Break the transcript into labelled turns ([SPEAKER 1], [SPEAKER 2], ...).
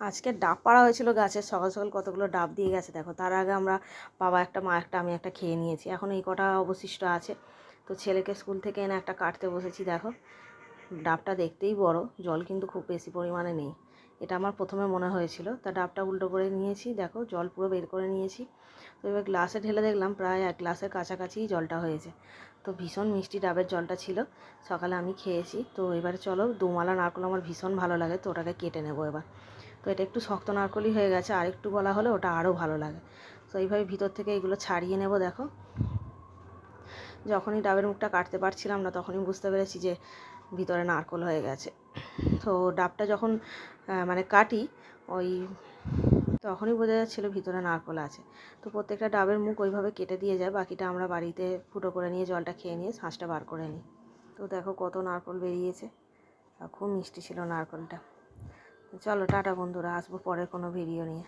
[SPEAKER 1] আজকে ডাব পাড়া হয়েছিল গাছে, সকাল সকাল কতগুলো ডাব দিয়ে গেছে দেখো। তার আগে আমরা বাবা একটা, মা একটা, আমি একটা খেয়ে নিয়েছি। এখন এই কটা অবশিষ্ট আছে। তো ছেলেকে স্কুল থেকে এনে একটা কাটতে বসেছি। দেখো ডাবটা দেখতেই বড়, জল কিন্তু খুব বেশি পরিমাণে নেই। এটা আমার প্রথমে মনে হয়েছিল। তা ডাবটা উল্টো করে নিয়েছি, দেখো জল পুরো বের করে নিয়েছি। তো এবার গ্লাসে ঢেলে দেখলাম প্রায় 1 গ্লাসের কাছাকাছিই জলটা হয়েছে। তো ভীষণ মিষ্টি ডাবের জলটা ছিল, সকালে আমি খেয়েছি। তো এবারে চলো, দুমালা নারকেল আমার ভীষণ ভালো লাগে, তো ওটাকে কেটে নেবো এবার। তো এটা একটু শক্ত নারকলই হয়ে গেছে, আর একটু গলা হলে ওটা আরও ভালো লাগে। তো এইভাবে ভিতর থেকে এগুলো ছাড়িয়ে নেব। দেখো যখনই ডাবের মুখটা কাটতে পারছিলাম না, তখনই বুঝতে পেরেছি যে ভিতরে নারকল হয়ে গেছে। তো ডাবটা যখন মানে কাটি, ওই তখনই বোঝা যাচ্ছিলো ভিতরে নারকল আছে। তো প্রত্যেকটা ডাবের মুখ ওইভাবে কেটে দিয়ে যায়, বাকিটা আমরা বাড়িতে ফুটো করে নিয়ে জলটা খেয়ে নিয়ে শাঁসটা বার করে নিই। তো দেখো কত নারকল বেরিয়েছে, আর খুব মিষ্টি ছিল নারকলটা। চলো টাটা বন্ধুরা, আসবো পরের কোনো ভিডিও নিয়ে।